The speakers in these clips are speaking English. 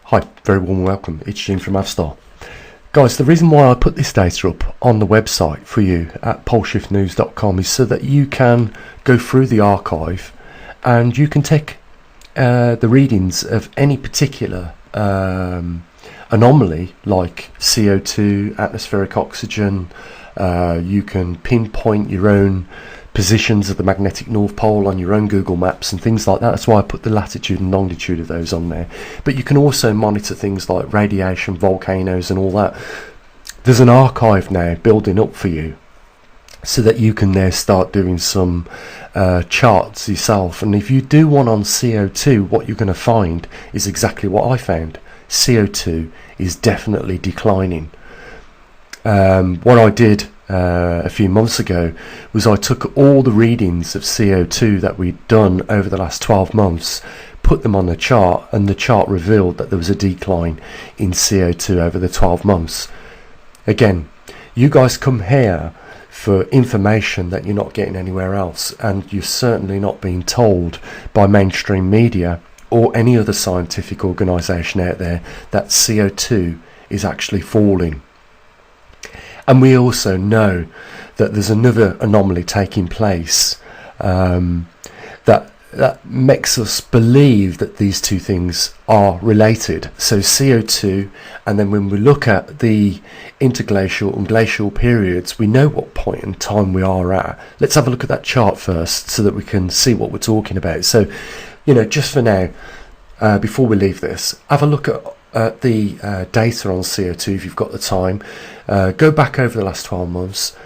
Hi, very warm welcome. It's Gene from maverickstar. Guys, the reason why I put this data up on the website for you at poleshiftnews.com is so that you can go through the archive and you can take the readings of any particular anomaly like CO2, atmospheric oxygen. You can pinpoint your own positions of the magnetic North Pole on your own Google Maps and things like that. That's why I put the latitude and longitude of those on there. But you can also monitor things like radiation, volcanoes and all that. There's an archive now building up for you so that you can there start doing some charts yourself. And if you do one on CO2, what you're going to find is exactly what I found. CO2 is definitely declining. What I did a few months ago was I took all the readings of CO2 that we'd done over the last 12 months, put them on the chart, and the chart revealed that there was a decline in CO2 over the 12 months. Again, you guys come here for information that you're not getting anywhere else, and you're certainly not being told by mainstream media or any other scientific organisation out there that CO2 is actually falling. And we also know that there's another anomaly taking place that makes us believe that these two things are related. So CO2, and then when we look at the interglacial and glacial periods, we know what point in time we are at. Let's have a look at that chart first so that we can see what we're talking about. So, just for now, before we leave this, have a look at the data on CO2 if you've got the time. Go back over the last 12 months,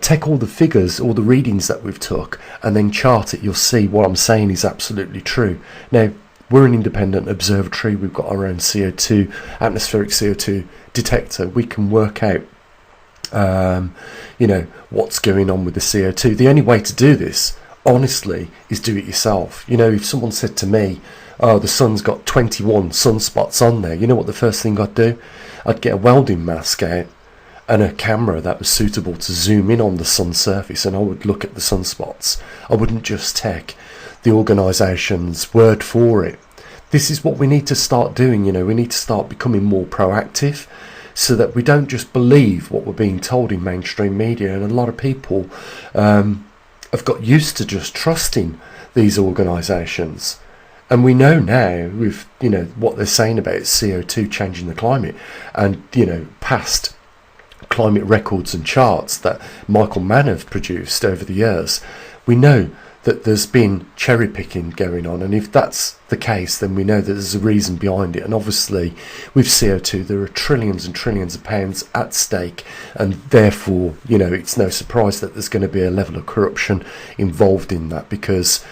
take all the figures, all the readings that we've took, and then chart it. You'll see what I'm saying is absolutely true. Now, we're an independent observatory. We've got our own CO2, atmospheric CO2 detector. We can work out what's going on with the CO2. The only way to do this, honestly, is do it yourself. If someone said to me, oh, the sun's got 21 sunspots on there, you know what the first thing I'd do? I'd get a welding mask out and a camera that was suitable to zoom in on the sun's surface, and I would look at the sunspots. I wouldn't just take the organisation's word for it. This is what we need to start doing. We need to start becoming more proactive so that we don't just believe what we're being told in mainstream media. And a lot of people have got used to just trusting these organisations. And we know now with, what they're saying about CO2 changing the climate and, past climate records and charts that Michael Mann have produced over the years, we know that there's been cherry picking going on. And if that's the case, then we know that there's a reason behind it. And obviously with CO2, there are trillions and trillions of pounds at stake. And therefore, it's no surprise that there's going to be a level of corruption involved in that, because,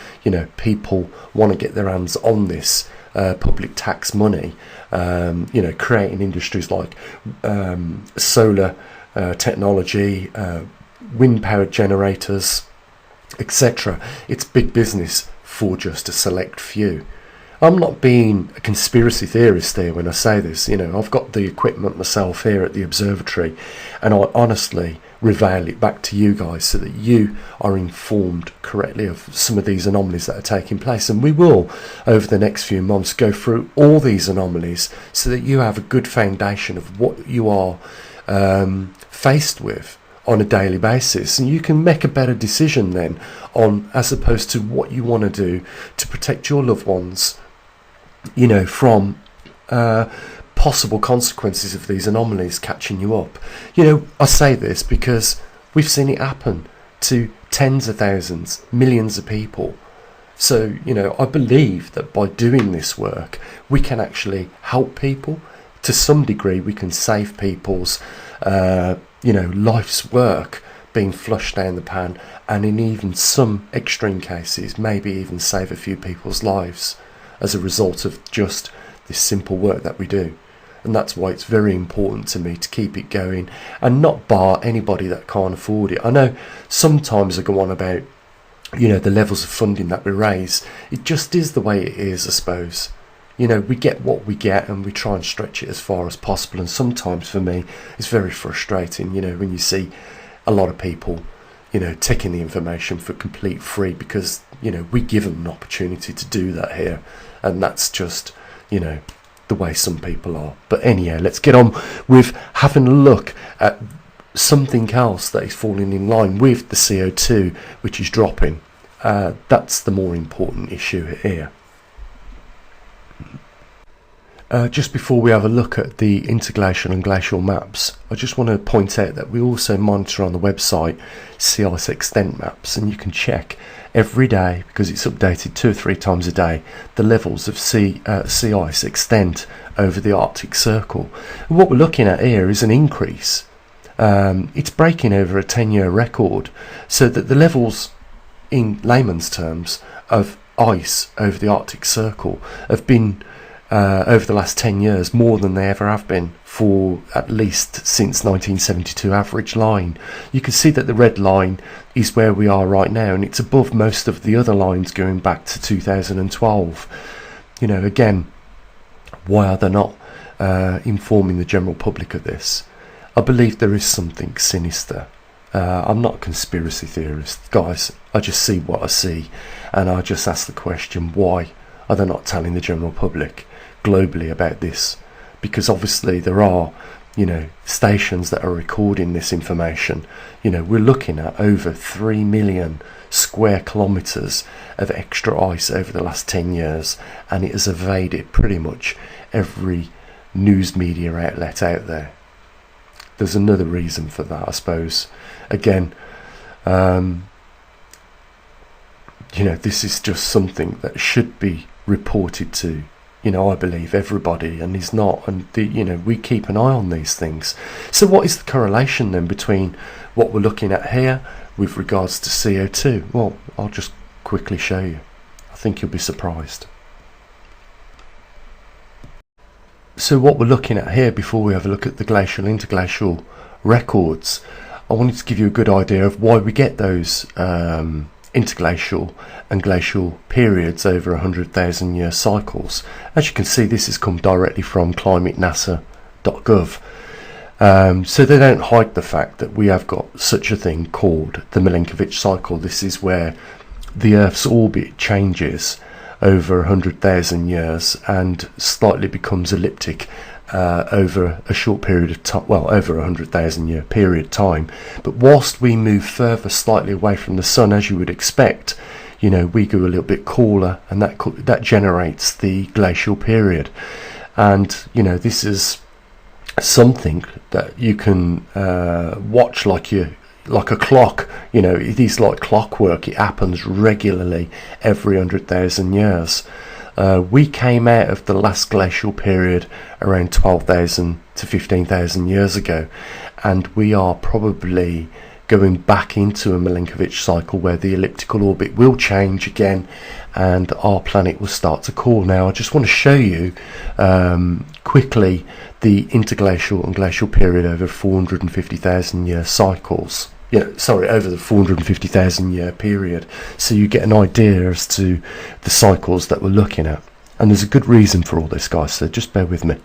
people want to get their hands on this public tax money, creating industries like solar technology, wind powered generators, etc. It's big business for just a select few. I'm not being a conspiracy theorist here when I say this. I've got the equipment myself here at the observatory, and I honestly reveal it back to you guys so that you are informed correctly of some of these anomalies that are taking place. And we will, over the next few months, go through all these anomalies so that you have a good foundation of what you are faced with on a daily basis, and you can make a better decision then on, as opposed to what you want to do to protect your loved ones, from possible consequences of these anomalies catching you up. I say this because we've seen it happen to tens of thousands, millions of people. So, I believe that by doing this work, we can actually help people. To some degree, we can save people's life's work being flushed down the pan, and in even some extreme cases, maybe even save a few people's lives as a result of just this simple work that we do. And that's why it's very important to me to keep it going and not bar anybody that can't afford it. I know sometimes I go on about, the levels of funding that we raise. It just is the way it is, I suppose. We get what we get and we try and stretch it as far as possible. And sometimes for me, it's very frustrating, when you see a lot of people, taking the information for complete free, because, we give them an opportunity to do that here. And that's just, the way some people are. But anyhow, let's get on with having a look at something else that is falling in line with the CO2, which is dropping. That's the more important issue here. Just before we have a look at the interglacial and glacial maps, I just want to point out that we also monitor on the website sea ice extent maps, and you can check every day, because it's updated 2 or 3 times a day, the levels of sea ice extent over the Arctic Circle. And what we're looking at here is an increase. It's breaking over a 10-year record, so that the levels, in layman's terms, of ice over the Arctic Circle have been over the last 10 years more than they ever have been for at least since 1972 average line. You can see that the red line is where we are right now, and it's above most of the other lines going back to 2012. You know, again, why are they not informing the general public of this? I believe there is something sinister. I'm not a conspiracy theorist, guys. I just see what I see, and I just ask the question, why are they not telling the general public globally about this? Because obviously there are, you know, stations that are recording this information. You know, we're looking at over 3 million square kilometres of extra ice over the last 10 years, and it has evaded pretty much every news media outlet out there. There's another reason for that, I suppose. Again, you know, this is just something that should be reported to, you know, I believe everybody, and is not, and you know, we keep an eye on these things. So what is the correlation then between what we're looking at here with regards to CO2? Well, I'll just quickly show you. I think you'll be surprised. So what we're looking at here, before we have a look at the glacial interglacial records, I wanted to give you a good idea of why we get those interglacial and glacial periods over 100,000 year cycles. As you can see, this has come directly from climatenasa.gov. So they don't hide the fact that we have got such a thing called the Milankovitch cycle. This is where the Earth's orbit changes over 100,000 years and slightly becomes elliptic over a short period of time, well, over 100,000 year period time. But whilst we move further slightly away from the sun, as you would expect, you know, we go a little bit cooler, and that generates the glacial period. And you know, this is something that you can watch like a clock. You know, it is like clockwork. It happens regularly every 100,000 years. We came out of the last glacial period around 12,000 to 15,000 years ago, and we are probably going back into a Milankovitch cycle where the elliptical orbit will change again and our planet will start to cool. Now I just want to show you quickly the interglacial and glacial period over 450,000 year cycles. Over the 450,000 year period, so you get an idea as to the cycles that we're looking at. And there's a good reason for all this, guys, so just bear with me.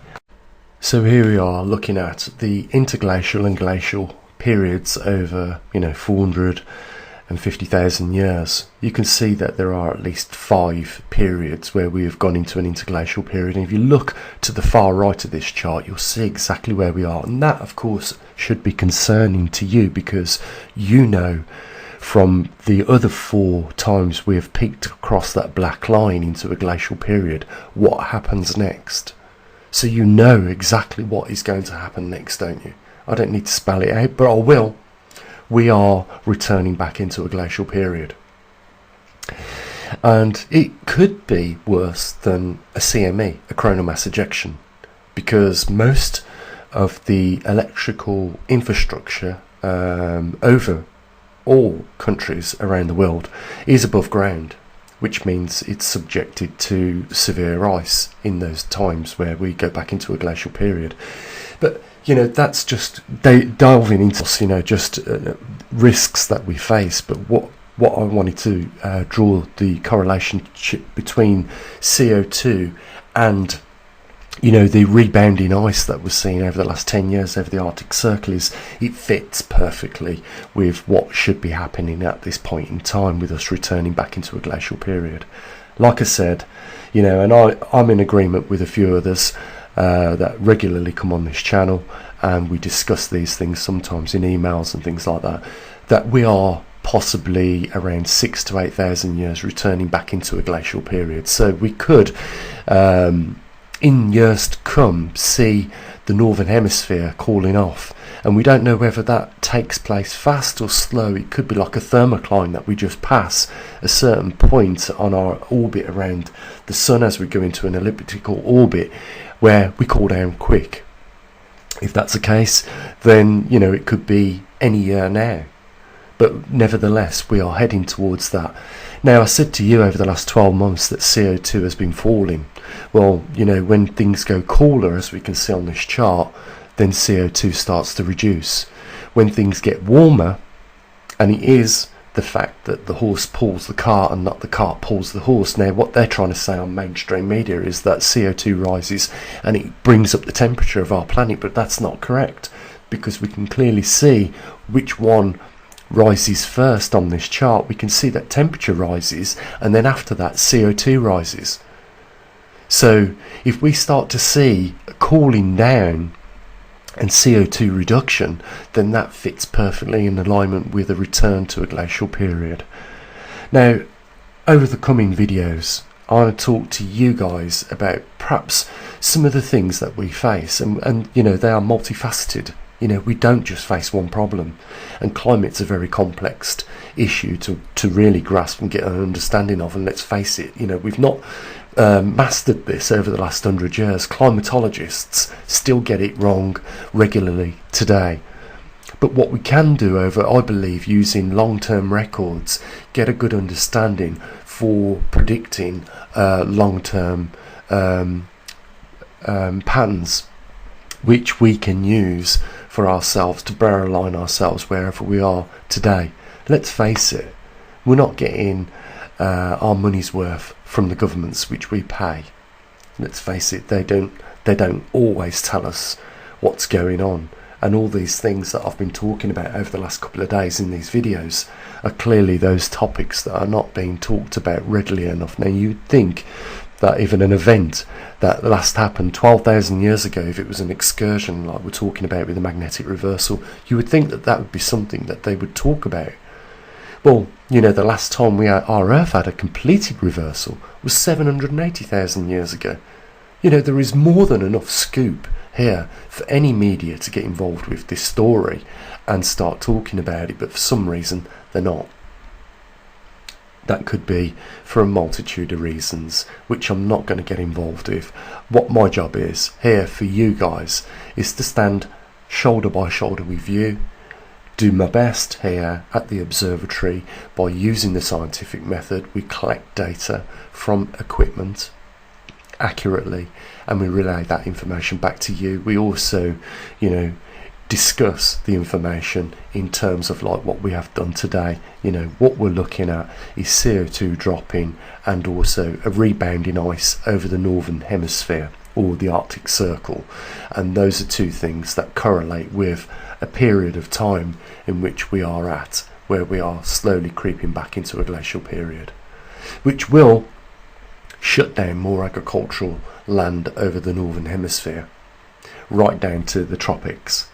So here we are looking at the interglacial and glacial periods over, you know, 450,000 years. You can see that there are at least 5 periods where we have gone into an interglacial period, and if you look to the far right of this chart, you'll see exactly where we are. And that, of course, should be concerning to you, because you know from the other 4 times we have peaked across that black line into a glacial period what happens next. So you know exactly what is going to happen next, don't you? I don't need to spell it out, but I will. We are returning back into a glacial period, and it could be worse than a CME, a coronal mass ejection, because most of the electrical infrastructure over all countries around the world is above ground, which means it's subjected to severe ice in those times where we go back into a glacial period. But you know, that's just delving into, you know, just risks that we face. But what I wanted to draw the correlation between CO2 and, you know, the rebounding ice that we're seeing over the last 10 years over the Arctic Circle is it fits perfectly with what should be happening at this point in time, with us returning back into a glacial period. Like I said, you know, and I'm in agreement with a few others that regularly come on this channel, and we discuss these things sometimes in emails and things like that, that we are possibly around 6,000 to 8,000 years returning back into a glacial period. So we could, in years to come, see the northern hemisphere cooling off, and we don't know whether that takes place fast or slow. It could be like a thermocline that we just pass a certain point on our orbit around the sun as we go into an elliptical orbit where we cool down quick. If that's the case, then, you know, it could be any year now. But nevertheless, we are heading towards that. Now, I said to you over the last 12 months that CO2 has been falling. Well, you know, when things go cooler, as we can see on this chart, then CO2 starts to reduce. When things get warmer, and it is the fact that the horse pulls the cart and not the cart pulls the horse. Now, what they're trying to say on mainstream media is that CO2 rises and it brings up the temperature of our planet, but that's not correct, because we can clearly see which one rises first on this chart. We can see that temperature rises, and then after that CO2 rises. So if we start to see a cooling down and CO2 reduction, then that fits perfectly in alignment with a return to a glacial period. Now, over the coming videos, I want to talk to you guys about perhaps some of the things that we face, and you know, they are multifaceted. You know, we don't just face one problem, and climate's a very complex issue to really grasp and get an understanding of. And let's face it, you know, we've not mastered this over the last 100 years. Climatologists still get it wrong regularly today. But what we can do over, I believe, using long-term records, get a good understanding for predicting long-term patterns, which we can use for ourselves to better align ourselves wherever we are today. Let's face it, we're not getting our money's worth from the governments which we pay. Let's face it, they don't always tell us what's going on, and all these things that I've been talking about over the last couple of days in these videos are clearly those topics that are not being talked about readily enough. Now, you'd think that even an event that last happened 12,000 years ago, if it was an excursion like we're talking about with the magnetic reversal, you would think that that would be something that they would talk about. Well, you know, the last time our Earth had a completed reversal was 780,000 years ago. You know, there is more than enough scoop here for any media to get involved with this story and start talking about it, but for some reason they're not. That could be for a multitude of reasons, which I'm not going to get involved with. What my job is here for you guys is to stand shoulder by shoulder with you, do my best here at the observatory by using the scientific method. We collect data from equipment accurately and we relay that information back to you. We also, you know, discuss the information in terms of like what we have done today. You know, what we're looking at is CO2 dropping and also a rebounding ice over the northern hemisphere or the Arctic Circle, and those are two things that correlate with a period of time in which we are at, where we are slowly creeping back into a glacial period, which will shut down more agricultural land over the northern hemisphere right down to the tropics.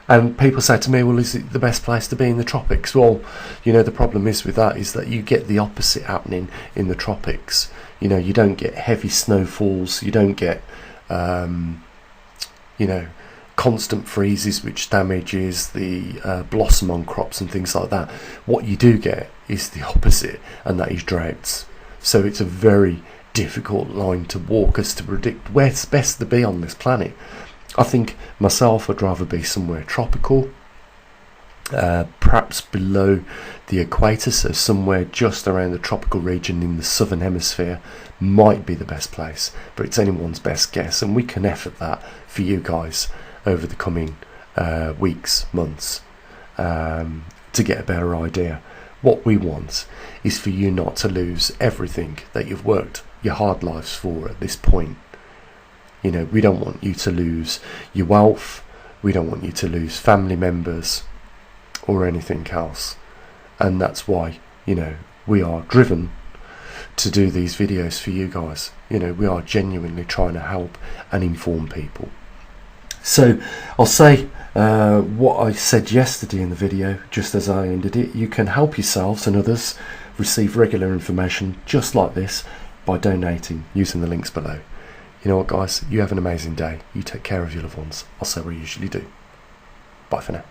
And people say to me, well, is it the best place to be in the tropics? Well, you know, the problem is with that is that you get the opposite happening in the tropics. You know, you don't get heavy snowfalls, you don't get, you know, constant freezes which damages the blossom on crops and things like that. What you do get is the opposite, and that is droughts. So it's a very difficult line to walk as to predict where it's best to be on this planet. I think myself would rather be somewhere tropical, perhaps below the equator, so somewhere just around the tropical region in the southern hemisphere might be the best place, but it's anyone's best guess, and we can effort that for you guys over the coming weeks, months, to get a better idea. What we want is for you not to lose everything that you've worked your hard lives for at this point. You know, we don't want you to lose your wealth, we don't want you to lose family members or anything else. And that's why, you know, we are driven to do these videos for you guys. You know, we are genuinely trying to help and inform people. So I'll say what I said yesterday in the video, just as I ended it. You can help yourselves and others receive regular information just like this by donating using the links below. You know what, guys? You have an amazing day. You take care of your loved ones. I'll say what I usually do. Bye for now.